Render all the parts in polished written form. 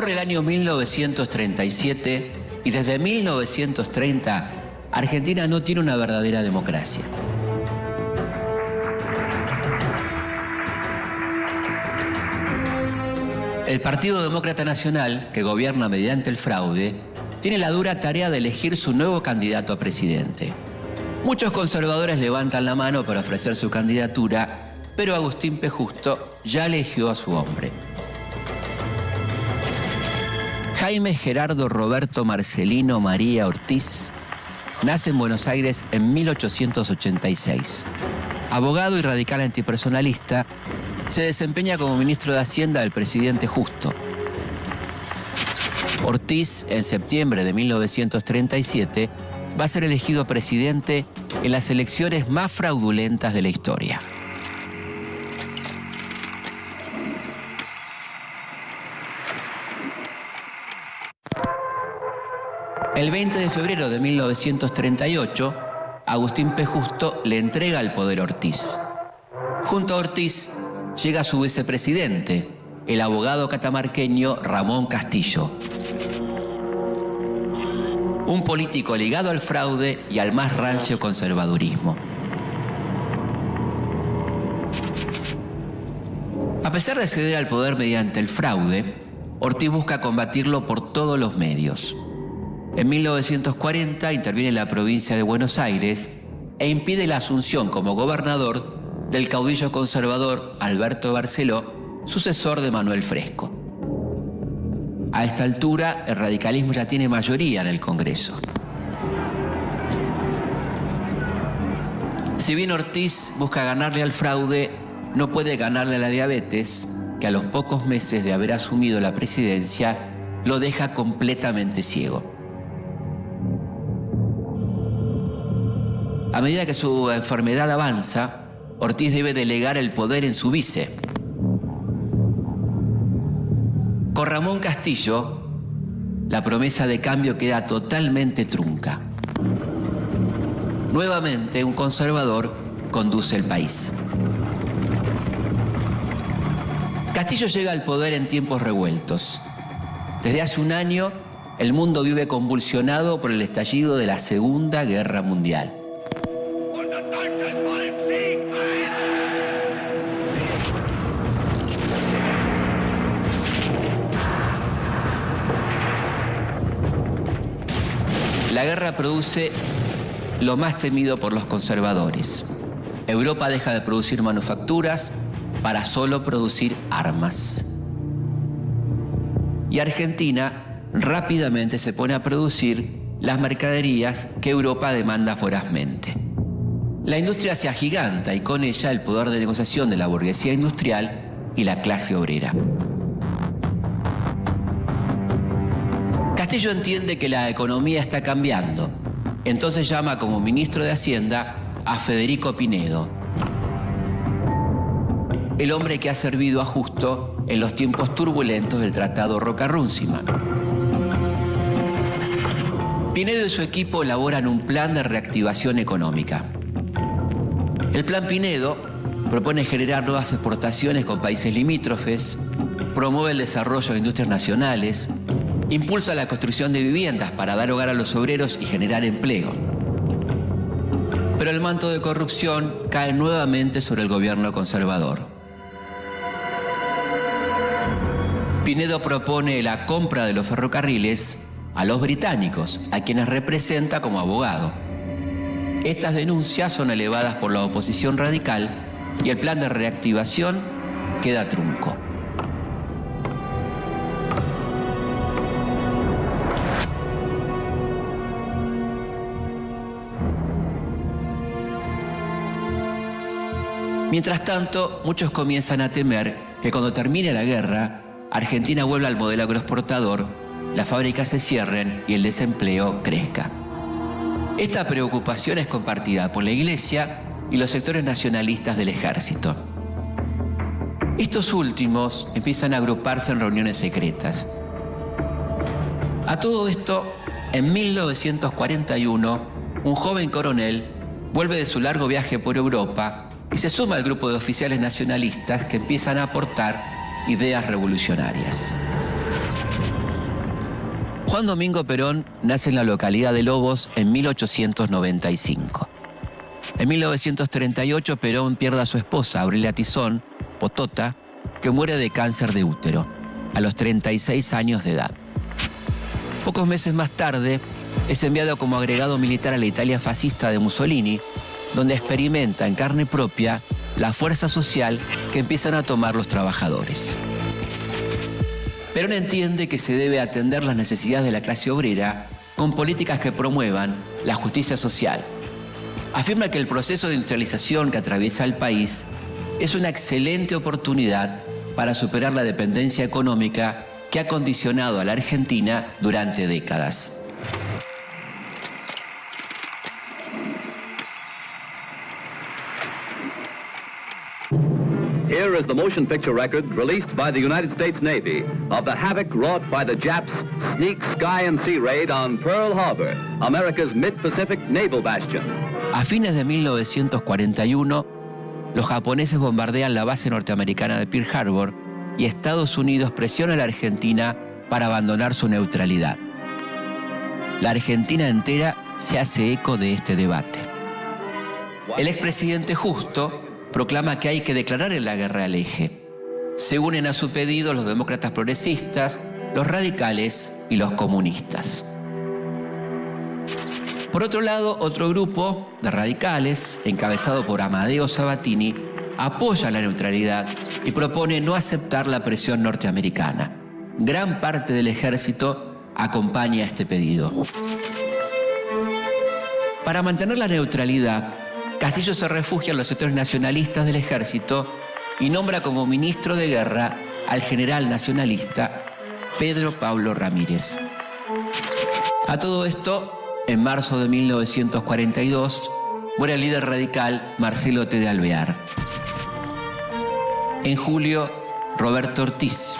Corre el año 1937 y desde 1930 Argentina no tiene una verdadera democracia. El Partido Demócrata Nacional, que gobierna mediante el fraude, tiene la dura tarea de elegir su nuevo candidato a presidente. Muchos conservadores levantan la mano para ofrecer su candidatura, pero Agustín P. Justo ya eligió a su hombre. Jaime Gerardo Roberto Marcelino María Ortiz nace en Buenos Aires en 1886. Abogado y radical antipersonalista, se desempeña como ministro de Hacienda del presidente Justo. Ortiz, en septiembre de 1937, va a ser elegido presidente en las elecciones más fraudulentas de la historia. El 20 de febrero de 1938, Agustín P. Justo le entrega el poder a Ortiz. Junto a Ortiz llega su vicepresidente, el abogado catamarqueño Ramón Castillo. Un político ligado al fraude y al más rancio conservadurismo. A pesar de ceder al poder mediante el fraude, Ortiz busca combatirlo por todos los medios. En 1940 interviene en la provincia de Buenos Aires e impide la asunción como gobernador del caudillo conservador Alberto Barceló, sucesor de Manuel Fresco. A esta altura, el radicalismo ya tiene mayoría en el Congreso. Si bien Ortiz busca ganarle al fraude, no puede ganarle a la diabetes, que a los pocos meses de haber asumido la presidencia, lo deja completamente ciego. A medida que su enfermedad avanza, Ortiz debe delegar el poder en su vice. Con Ramón Castillo, la promesa de cambio queda totalmente trunca. Nuevamente, un conservador conduce el país. Castillo llega al poder en tiempos revueltos. Desde hace un año, el mundo vive convulsionado por el estallido de la Segunda Guerra Mundial. La guerra produce lo más temido por los conservadores. Europa deja de producir manufacturas para solo producir armas. Y Argentina rápidamente se pone a producir las mercaderías que Europa demanda vorazmente. La industria se agiganta y con ella el poder de negociación de la burguesía industrial y la clase obrera. Castillo entiende que la economía está cambiando, entonces llama como ministro de Hacienda a Federico Pinedo, el hombre que ha servido a Justo en los tiempos turbulentos del Tratado Roca-Runciman. Pinedo y su equipo elaboran un plan de reactivación económica. El plan Pinedo propone generar nuevas exportaciones con países limítrofes, promueve el desarrollo de industrias nacionales, impulsa la construcción de viviendas para dar hogar a los obreros y generar empleo. Pero el manto de corrupción cae nuevamente sobre el gobierno conservador. Pinedo propone la compra de los ferrocarriles a los británicos, a quienes representa como abogado. Estas denuncias son elevadas por la oposición radical y el plan de reactivación queda trunco. Mientras tanto, muchos comienzan a temer que cuando termine la guerra, Argentina vuelva al modelo agroexportador, las fábricas se cierren y el desempleo crezca. Esta preocupación es compartida por la Iglesia y los sectores nacionalistas del ejército. Estos últimos empiezan a agruparse en reuniones secretas. A todo esto, en 1941, un joven coronel vuelve de su largo viaje por Europa y se suma al grupo de oficiales nacionalistas que empiezan a aportar ideas revolucionarias. Juan Domingo Perón nace en la localidad de Lobos en 1895. En 1938 Perón pierde a su esposa, Aurelia Tizón, Potota, que muere de cáncer de útero, a los 36 años de edad. Pocos meses más tarde, es enviado como agregado militar a la Italia fascista de Mussolini, donde experimenta en carne propia la fuerza social que empiezan a tomar los trabajadores. Perón entiende que se debe atender las necesidades de la clase obrera con políticas que promuevan la justicia social. Afirma que el proceso de industrialización que atraviesa el país es una excelente oportunidad para superar la dependencia económica que ha condicionado a la Argentina durante décadas. Here is the motion picture record released by the United States Navy of the havoc wrought by the Japs' sneak sky and sea raid on Pearl Harbor, America's mid-Pacific naval bastion. A fines de 1941, los japoneses bombardean la base norteamericana de Pearl Harbor y Estados Unidos presiona a la Argentina para abandonar su neutralidad. La Argentina entera se hace eco de este debate. El expresidente Justo proclama que hay que declarar la guerra al eje. Se unen a su pedido los demócratas progresistas, los radicales y los comunistas. Por otro lado, otro grupo de radicales, encabezado por Amadeo Sabatini, apoya la neutralidad y propone no aceptar la presión norteamericana. Gran parte del ejército acompaña este pedido. Para mantener la neutralidad, Castillo se refugia en los sectores nacionalistas del ejército y nombra como ministro de guerra al general nacionalista Pedro Pablo Ramírez. A todo esto, en marzo de 1942, muere el líder radical Marcelo T. de Alvear. En julio, Roberto Ortiz.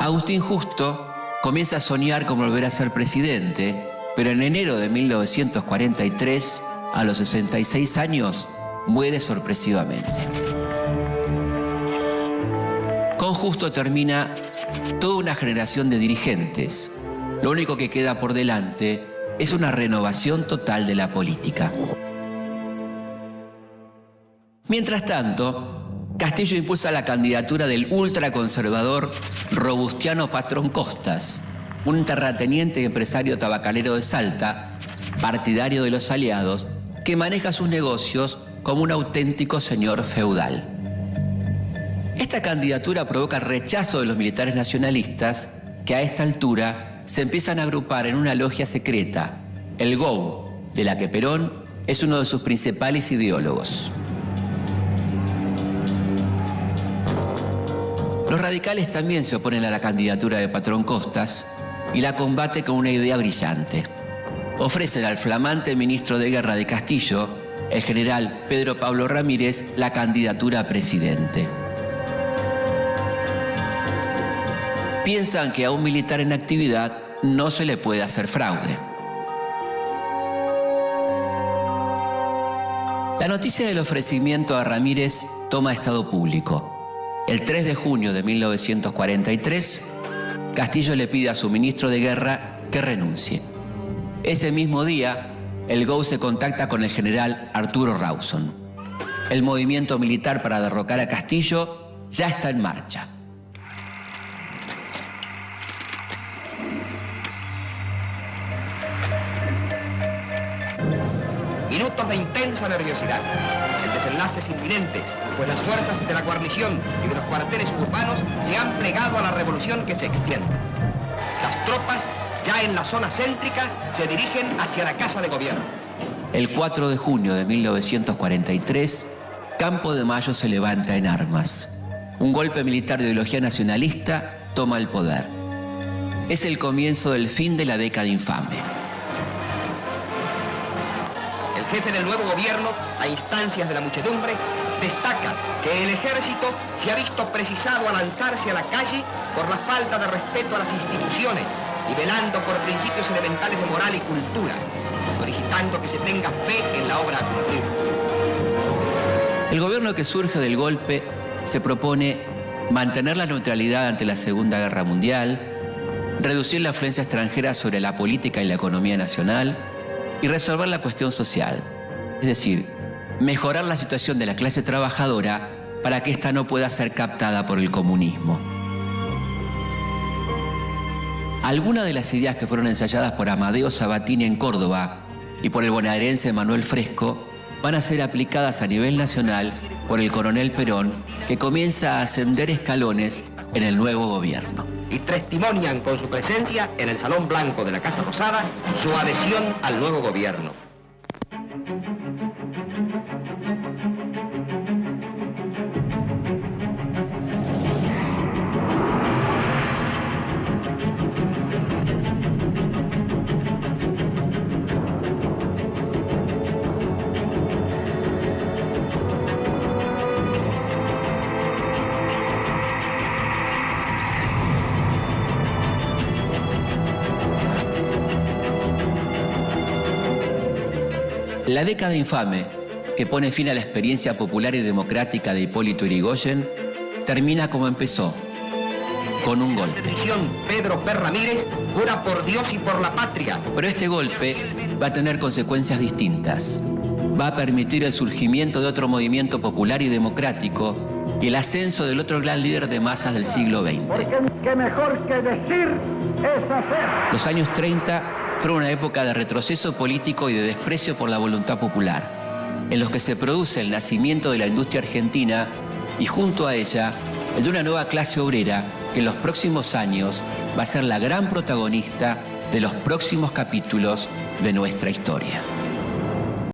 Agustín Justo comienza a soñar con volver a ser presidente, pero en enero de 1943, a los 66 años, muere sorpresivamente. Con Justo termina toda una generación de dirigentes. Lo único que queda por delante es una renovación total de la política. Mientras tanto, Castillo impulsa la candidatura del ultraconservador Robustiano Patrón Costas, un terrateniente y empresario tabacalero de Salta, partidario de los aliados, que maneja sus negocios como un auténtico señor feudal. Esta candidatura provoca el rechazo de los militares nacionalistas, que a esta altura se empiezan a agrupar en una logia secreta, el GOU, de la que Perón es uno de sus principales ideólogos. Los radicales también se oponen a la candidatura de Patrón Costas y la combate con una idea brillante. Ofrecen al flamante ministro de Guerra de Castillo, el general Pedro Pablo Ramírez, la candidatura a presidente. Piensan que a un militar en actividad no se le puede hacer fraude. La noticia del ofrecimiento a Ramírez toma estado público. El 3 de junio de 1943, Castillo le pide a su ministro de Guerra que renuncie. Ese mismo día, el GOU se contacta con el general Arturo Rawson. El movimiento militar para derrocar a Castillo ya está en marcha. Minutos de intensa nerviosidad. El desenlace es inminente, pues las fuerzas de la guarnición y de los cuarteles urbanos se han plegado a la revolución que se extiende. Las tropas, ya en la zona céntrica, se dirigen hacia la Casa de Gobierno. El 4 de junio de 1943, Campo de Mayo se levanta en armas. Un golpe militar de ideología nacionalista toma el poder. Es el comienzo del fin de la década infame. El jefe del nuevo gobierno, a instancias de la muchedumbre, destaca que el ejército se ha visto precisado a lanzarse a la calle por la falta de respeto a las instituciones y velando por principios elementales de moral y cultura, solicitando que se tenga fe en la obra a cumplir. El gobierno que surge del golpe se propone mantener la neutralidad ante la Segunda Guerra Mundial, reducir la influencia extranjera sobre la política y la economía nacional y resolver la cuestión social, es decir, mejorar la situación de la clase trabajadora para que ésta no pueda ser captada por el comunismo. Algunas de las ideas que fueron ensayadas por Amadeo Sabatini en Córdoba y por el bonaerense Manuel Fresco van a ser aplicadas a nivel nacional por el coronel Perón, que comienza a ascender escalones en el nuevo gobierno. Y testimonian con su presencia en el Salón Blanco de la Casa Rosada su adhesión al nuevo gobierno. La década infame, que pone fin a la experiencia popular y democrática de Hipólito Yrigoyen, termina como empezó, con un golpe. Pedro P. Ramírez jura por Dios y por la patria. Pero este golpe va a tener consecuencias distintas. Va a permitir el surgimiento de otro movimiento popular y democrático y el ascenso del otro gran líder de masas del siglo XX. Porque qué mejor que decir es hacer. Los años 30 fueron una época de retroceso político y de desprecio por la voluntad popular, en los que se produce el nacimiento de la industria argentina y junto a ella el de una nueva clase obrera que en los próximos años va a ser la gran protagonista de los próximos capítulos de nuestra historia.